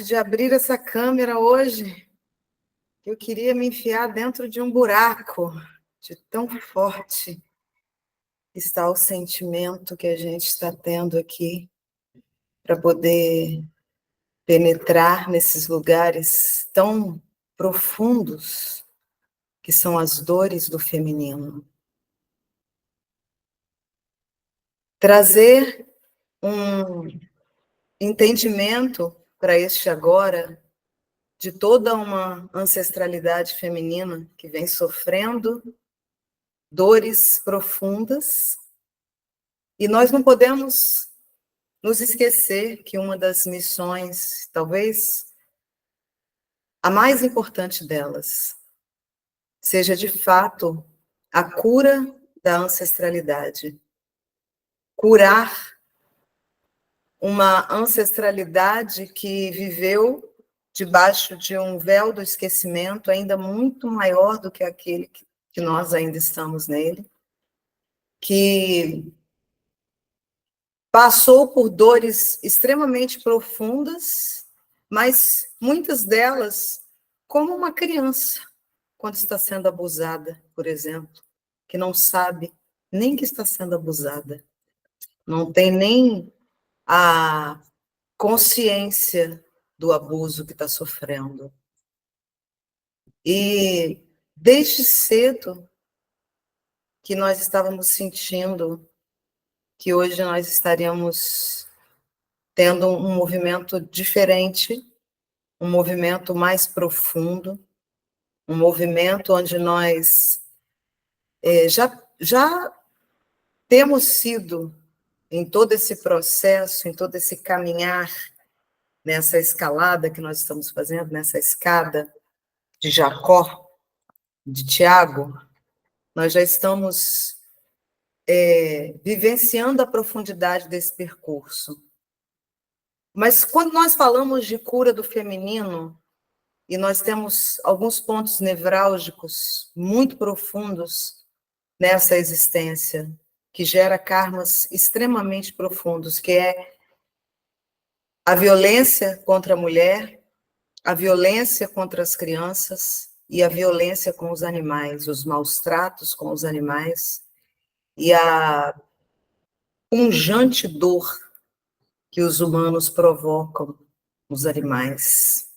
vontade de abrir essa câmera hoje. Eu queria me enfiar dentro de um buraco, de tão forte está o sentimento que a gente está tendo aqui, para poder penetrar nesses lugares tão profundos, que são as dores do feminino. Trazer um entendimento para este agora, de toda uma ancestralidade feminina que vem sofrendo dores profundas, e nós não podemos nos esquecer que uma das missões, talvez a mais importante delas, seja de fato a cura da ancestralidade. Curar uma ancestralidade que viveu debaixo de um véu do esquecimento ainda muito maior do que aquele que nós ainda estamos nele, que passou por dores extremamente profundas, mas muitas delas como uma criança, quando está sendo abusada, por exemplo, que não sabe nem que está sendo abusada, não tem nem a consciência do abuso que está sofrendo. E desde cedo que nós estávamos sentindo que hoje nós estaríamos tendo um movimento diferente, um movimento mais profundo, um movimento onde nós já temos sido, em todo esse processo, em todo esse caminhar, nessa escalada que nós estamos fazendo, nessa escada de Jacó, de Tiago, nós já estamos vivenciando a profundidade desse percurso. Mas quando nós falamos de cura do feminino, e nós temos alguns pontos nevrálgicos muito profundos nessa existência, que gera karmas extremamente profundos, que é a violência contra a mulher, a violência contra as crianças e a violência com os animais, os maus tratos com os animais e a pungente dor que os humanos provocam nos animais.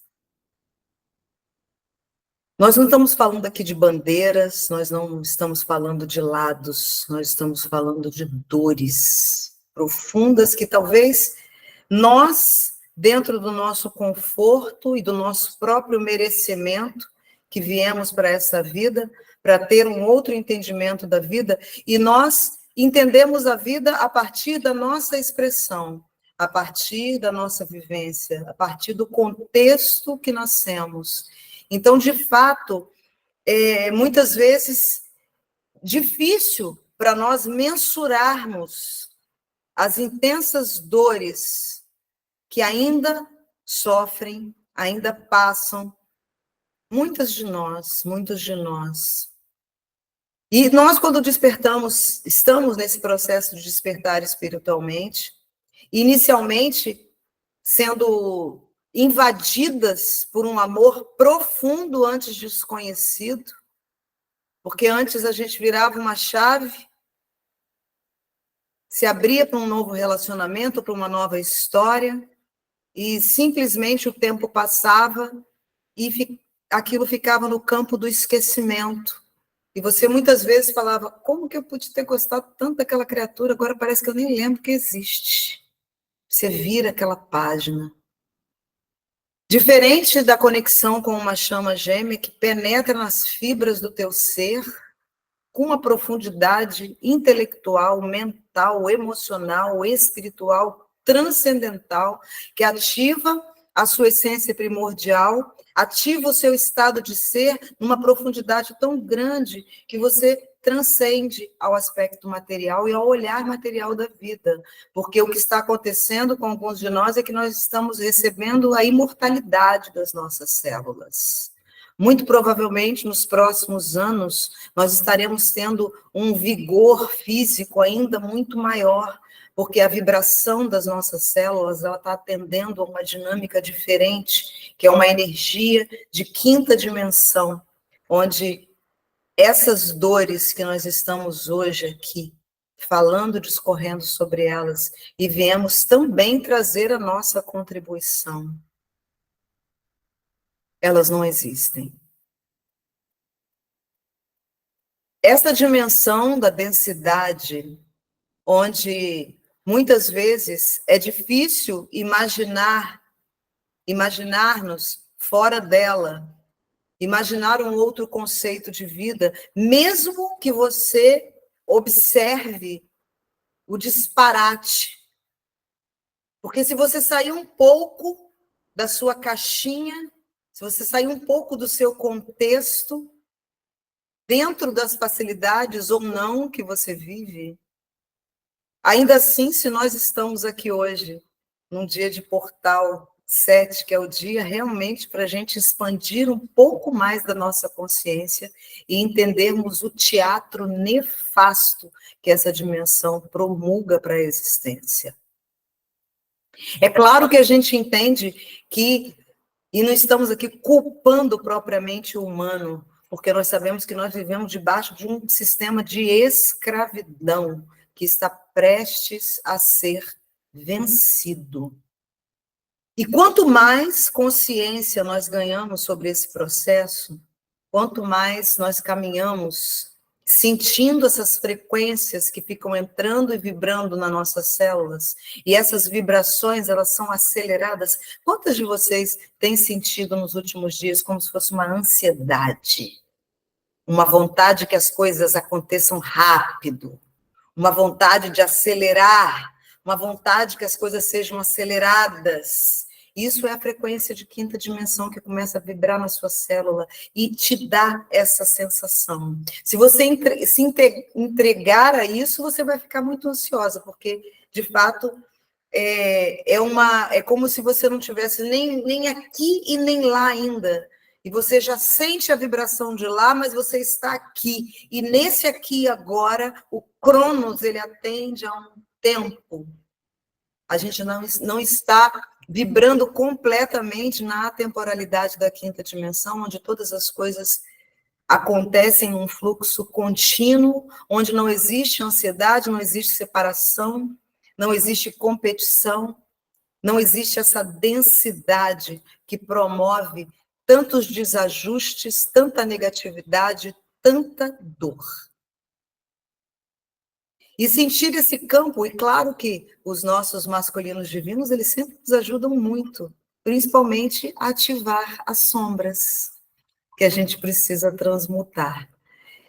Nós não estamos falando aqui de bandeiras, nós não estamos falando de lados, nós estamos falando de dores profundas que talvez nós, dentro do nosso conforto e do nosso próprio merecimento, que viemos para essa vida, para ter um outro entendimento da vida, e nós entendemos a vida a partir da nossa expressão, a partir da nossa vivência, a partir do contexto que nascemos. Então, de fato, muitas vezes difícil para nós mensurarmos as intensas dores que ainda sofrem, ainda passam, muitos de nós. E nós, quando despertamos, estamos nesse processo de despertar espiritualmente, inicialmente sendo invadidas por um amor profundo antes desconhecido, porque antes a gente virava uma chave, se abria para um novo relacionamento, para uma nova história, e simplesmente o tempo passava e aquilo ficava no campo do esquecimento. E você muitas vezes falava, como que eu pude ter gostado tanto daquela criatura, agora parece que eu nem lembro que existe. Você vira aquela página. Diferente da conexão com uma chama gêmea que penetra nas fibras do teu ser, com uma profundidade intelectual, mental, emocional, espiritual, transcendental, que ativa a sua essência primordial, ativa o seu estado de ser numa profundidade tão grande que você transcende ao aspecto material e ao olhar material da vida. Porque o que está acontecendo com alguns de nós é que nós estamos recebendo a imortalidade das nossas células. Muito provavelmente, nos próximos anos, nós estaremos tendo um vigor físico ainda muito maior, porque a vibração das nossas células ela está atendendo a uma dinâmica diferente, que é uma energia de quinta dimensão, onde essas dores que nós estamos hoje aqui, falando, discorrendo sobre elas, e viemos também trazer a nossa contribuição. Elas não existem. Essa dimensão da densidade, onde muitas vezes é difícil imaginar-nos fora dela, imaginar um outro conceito de vida, mesmo que você observe o disparate. Porque se você sair um pouco da sua caixinha, se você sair um pouco do seu contexto, dentro das facilidades ou não que você vive, ainda assim, se nós estamos aqui hoje, num dia de Portal 7, que é o dia realmente para a gente expandir um pouco mais da nossa consciência e entendermos o teatro nefasto que essa dimensão promulga para a existência. É claro que a gente entende que, e não estamos aqui culpando propriamente o humano, porque nós sabemos que nós vivemos debaixo de um sistema de escravidão que está prestes a ser vencido. E quanto mais consciência nós ganhamos sobre esse processo, quanto mais nós caminhamos sentindo essas frequências que ficam entrando e vibrando nas nossas células, e essas vibrações, elas são aceleradas. Quantas de vocês têm sentido nos últimos dias como se fosse uma ansiedade? Uma vontade que as coisas aconteçam rápido, uma vontade de acelerar, uma vontade que as coisas sejam aceleradas. Isso é a frequência de quinta dimensão que começa a vibrar na sua célula e te dá essa sensação. Se você se entregar a isso, você vai ficar muito ansiosa, porque, de fato, é como se você não tivesse nem aqui e nem lá ainda. E você já sente a vibração de lá, mas você está aqui. E nesse aqui agora, o Cronos, ele atende a um tempo. A gente não está vibrando completamente na temporalidade da quinta dimensão, onde todas as coisas acontecem num fluxo contínuo, onde não existe ansiedade, não existe separação, não existe competição, não existe essa densidade que promove tantos desajustes, tanta negatividade, tanta dor. E sentir esse campo, e claro que os nossos masculinos divinos, eles sempre nos ajudam muito, principalmente a ativar as sombras que a gente precisa transmutar.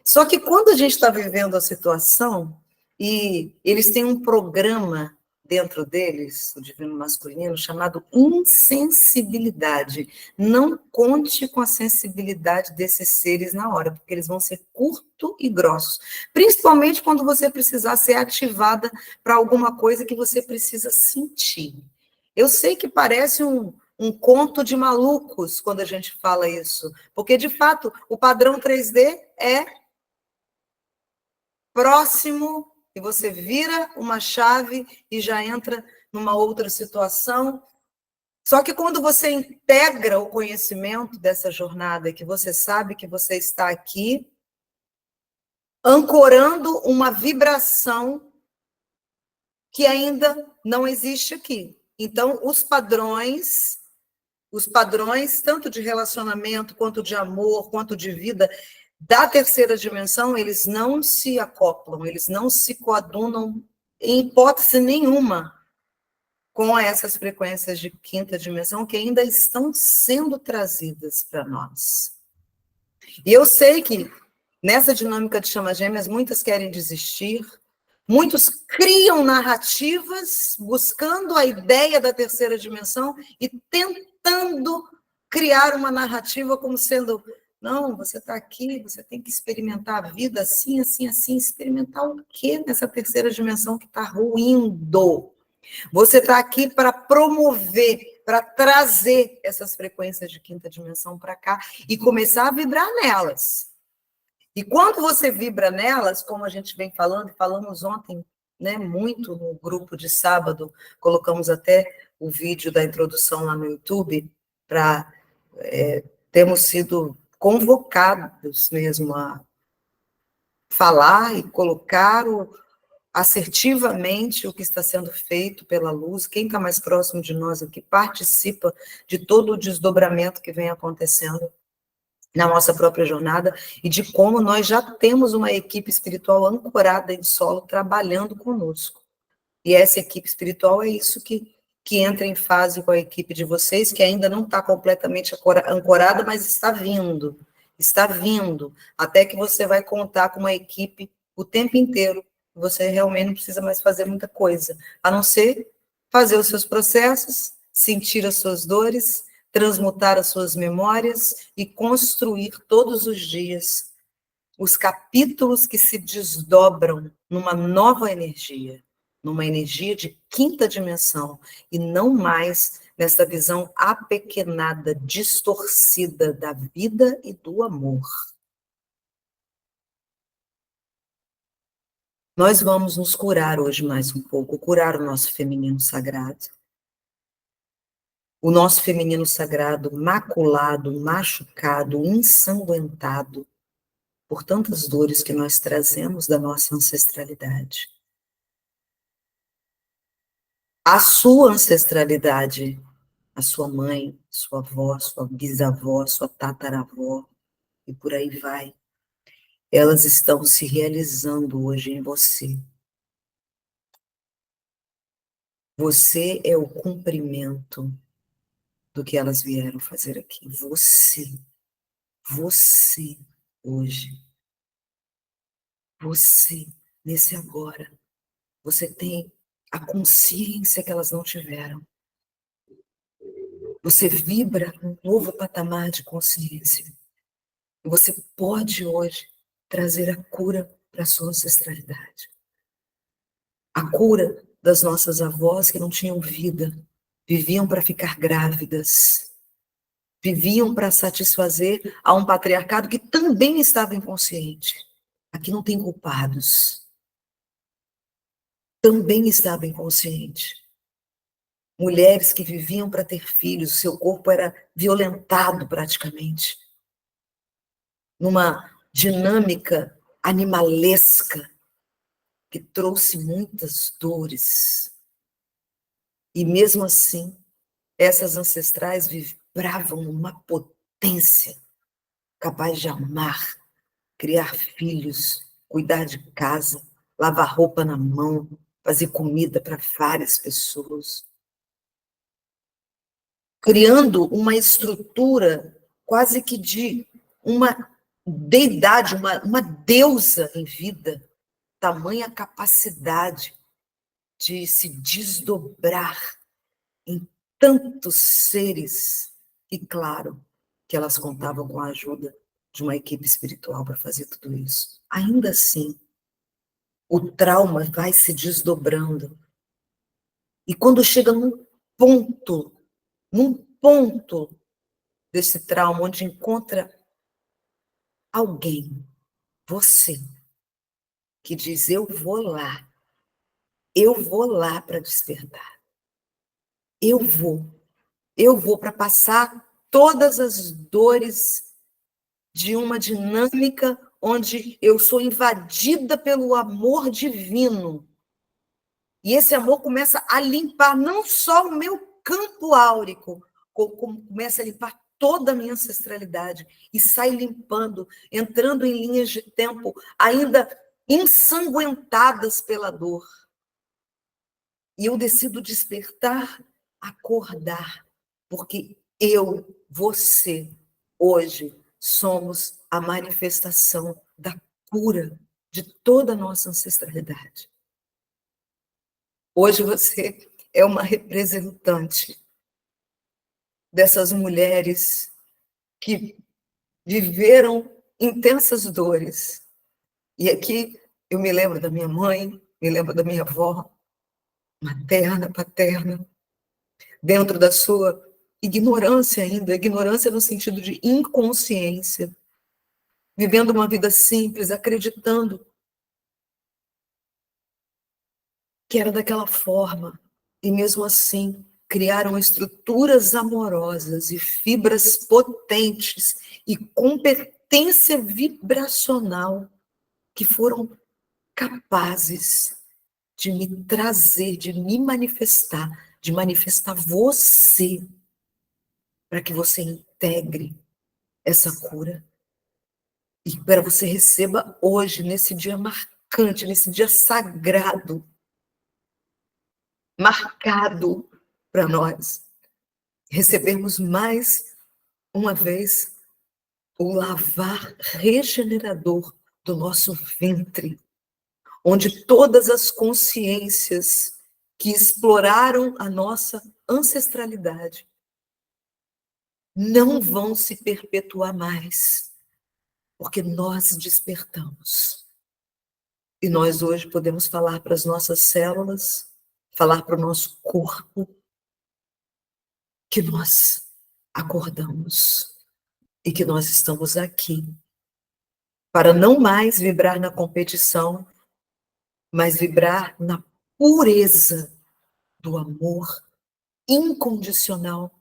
Só que quando a gente está vivendo a situação, e eles têm um programa dentro deles, o divino masculino, chamado insensibilidade. Não conte com a sensibilidade desses seres na hora, porque eles vão ser curto e grossos. Principalmente quando você precisar ser ativada para alguma coisa que você precisa sentir. Eu sei que parece um conto de malucos quando a gente fala isso, porque, de fato, o padrão 3D é próximo, e você vira uma chave e já entra numa outra situação. Só que quando você integra o conhecimento dessa jornada, que você sabe que você está aqui, ancorando uma vibração que ainda não existe aqui. Então, os padrões, tanto de relacionamento, quanto de amor, quanto de vida, da terceira dimensão, eles não se acoplam, eles não se coadunam em hipótese nenhuma com essas frequências de quinta dimensão que ainda estão sendo trazidas para nós. E eu sei que nessa dinâmica de chamas gêmeas, muitas querem desistir, muitos criam narrativas buscando a ideia da terceira dimensão e tentando criar uma narrativa como sendo: não, você está aqui, você tem que experimentar a vida assim, assim, assim. Experimentar o quê nessa terceira dimensão que está ruindo? Você está aqui para promover, para trazer essas frequências de quinta dimensão para cá e começar a vibrar nelas. E quando você vibra nelas, como a gente vem falando, e falamos ontem né, muito no grupo de sábado, colocamos até o vídeo da introdução lá no YouTube, para termos sido convocados mesmo a falar e colocar assertivamente o que está sendo feito pela luz, quem está mais próximo de nós aqui participa de todo o desdobramento que vem acontecendo na nossa própria jornada e de como nós já temos uma equipe espiritual ancorada em solo trabalhando conosco. E essa equipe espiritual é isso que entra em fase com a equipe de vocês, que ainda não está completamente ancorada, mas está vindo, até que você vai contar com uma equipe o tempo inteiro. Você realmente não precisa mais fazer muita coisa, a não ser fazer os seus processos, sentir as suas dores, transmutar as suas memórias e construir todos os dias os capítulos que se desdobram numa nova energia, numa energia de quinta dimensão, e não mais nessa visão apequenada, distorcida da vida e do amor. Nós vamos nos curar hoje mais um pouco, curar o nosso feminino sagrado. O nosso feminino sagrado maculado, machucado, ensanguentado por tantas dores que nós trazemos da nossa ancestralidade. A sua ancestralidade, a sua mãe, sua avó, sua bisavó, sua tataravó, e por aí vai, elas estão se realizando hoje em você. Você é o cumprimento do que elas vieram fazer aqui. Você, hoje, você, nesse agora, você tem a consciência que elas não tiveram. Você vibra um novo patamar de consciência. Você pode hoje trazer a cura para a sua ancestralidade. A cura das nossas avós que não tinham vida, viviam para ficar grávidas, viviam para satisfazer a um patriarcado que também estava inconsciente. Aqui não tem culpados. Também estava inconsciente. Mulheres que viviam para ter filhos, seu corpo era violentado praticamente, numa dinâmica animalesca que trouxe muitas dores. E mesmo assim, essas ancestrais vibravam numa potência capaz de amar, criar filhos, cuidar de casa, lavar roupa na mão, fazer comida para várias pessoas, criando uma estrutura quase que de uma deidade, uma deusa em vida, tamanha capacidade de se desdobrar em tantos seres, e claro, que elas contavam com a ajuda de uma equipe espiritual para fazer tudo isso. Ainda assim, o trauma vai se desdobrando. E quando chega num ponto desse trauma, onde encontra alguém, você, que diz, eu vou lá para despertar. Eu vou para passar todas as dores de uma dinâmica onde eu sou invadida pelo amor divino. E esse amor começa a limpar não só o meu campo áurico, como começa a limpar toda a minha ancestralidade e sai limpando, entrando em linhas de tempo ainda ensanguentadas pela dor. E eu decido despertar, acordar, porque você, hoje, somos a manifestação da cura de toda a nossa ancestralidade. Hoje você é uma representante dessas mulheres que viveram intensas dores. E aqui eu me lembro da minha mãe, me lembro da minha avó, materna, paterna, dentro da sua ignorância ainda, ignorância no sentido de inconsciência, vivendo uma vida simples, acreditando que era daquela forma, e mesmo assim criaram estruturas amorosas e fibras potentes e competência vibracional que foram capazes de me trazer, de manifestar você, para que você integre essa cura e para você receba hoje, nesse dia marcante, nesse dia sagrado, marcado para nós, recebermos mais uma vez o lavar regenerador do nosso ventre, onde todas as consciências que exploraram a nossa ancestralidade não vão se perpetuar mais, porque nós despertamos. E nós hoje podemos falar para as nossas células, falar para o nosso corpo, que nós acordamos e que nós estamos aqui para não mais vibrar na competição, mas vibrar na pureza do amor incondicional,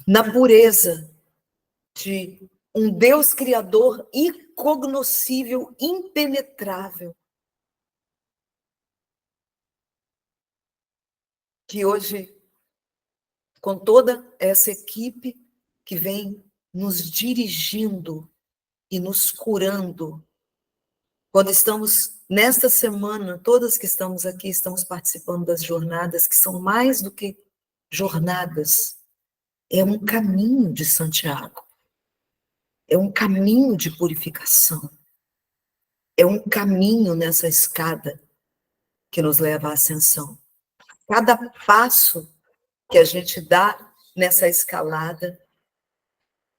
na pureza de um Deus criador incognoscível, impenetrável, que hoje, com toda essa equipe que vem nos dirigindo e nos curando, quando estamos nesta semana, todas que estamos aqui, estamos participando das jornadas, que são mais do que jornadas, é um caminho de Santiago, é um caminho de purificação, é um caminho nessa escada que nos leva à ascensão. Cada passo que a gente dá nessa escalada,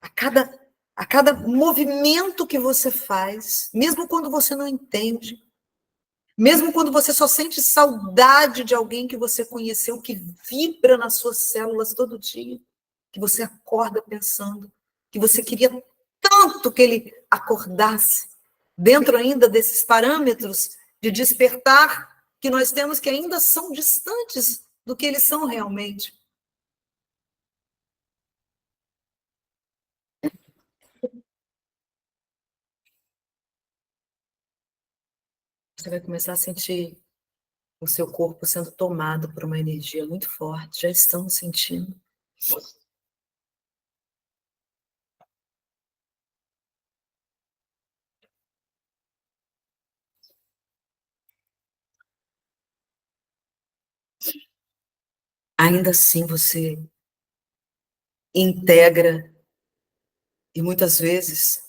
a cada movimento que você faz, mesmo quando você não entende, mesmo quando você só sente saudade de alguém que você conheceu, que vibra nas suas células todo dia, que você acorda pensando, que você queria tanto que ele acordasse, dentro ainda desses parâmetros de despertar que nós temos, que ainda são distantes do que eles são realmente. Você vai começar a sentir o seu corpo sendo tomado por uma energia muito forte. Já estamos sentindo. Ainda assim você integra, e muitas vezes,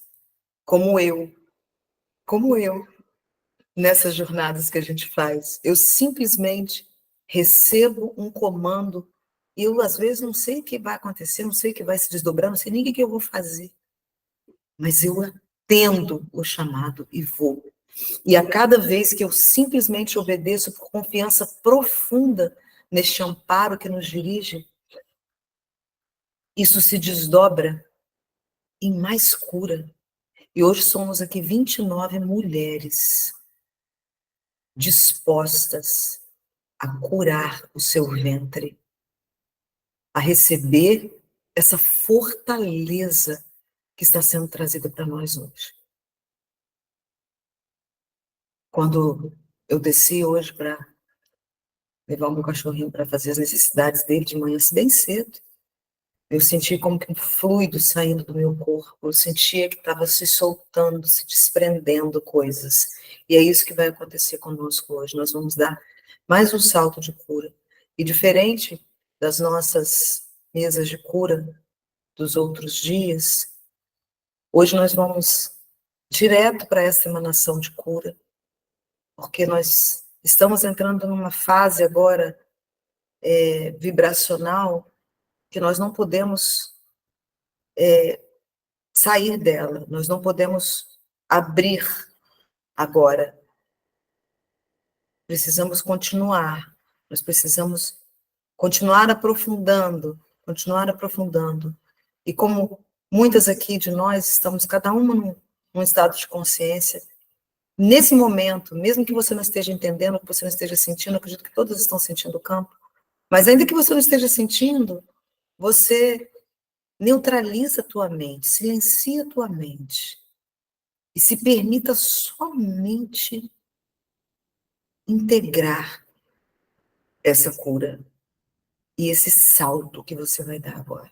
como eu, nessas jornadas que a gente faz, eu simplesmente recebo um comando e eu, às vezes, não sei o que vai acontecer, não sei o que vai se desdobrar, não sei nem o que eu vou fazer, mas eu atendo o chamado e vou. E a cada vez que eu simplesmente obedeço por confiança profunda neste amparo que nos dirige, isso se desdobra em mais cura. E hoje somos aqui 29 mulheres dispostas a curar o seu ventre, a receber essa fortaleza que está sendo trazida para nós hoje. Quando eu desci hoje para levar o meu cachorrinho para fazer as necessidades dele de manhã, bem cedo, eu senti como que um fluido saindo do meu corpo, eu sentia que estava se soltando, se desprendendo coisas. E é isso que vai acontecer conosco hoje. Nós vamos dar mais um salto de cura. E diferente das nossas mesas de cura dos outros dias, hoje nós vamos direto para essa emanação de cura, porque nós estamos entrando numa fase agora vibracional que nós não podemos sair dela, nós não podemos abrir agora. Precisamos continuar, nós precisamos continuar aprofundando, continuar aprofundando. E como muitas aqui de nós estamos, cada uma num estado de consciência Nesse momento, mesmo que você não esteja entendendo, que você não esteja sentindo, acredito que todos estão sentindo o campo, mas ainda que você não esteja sentindo, você neutraliza a tua mente, silencia a tua mente e se permita somente integrar essa cura e esse salto que você vai dar agora.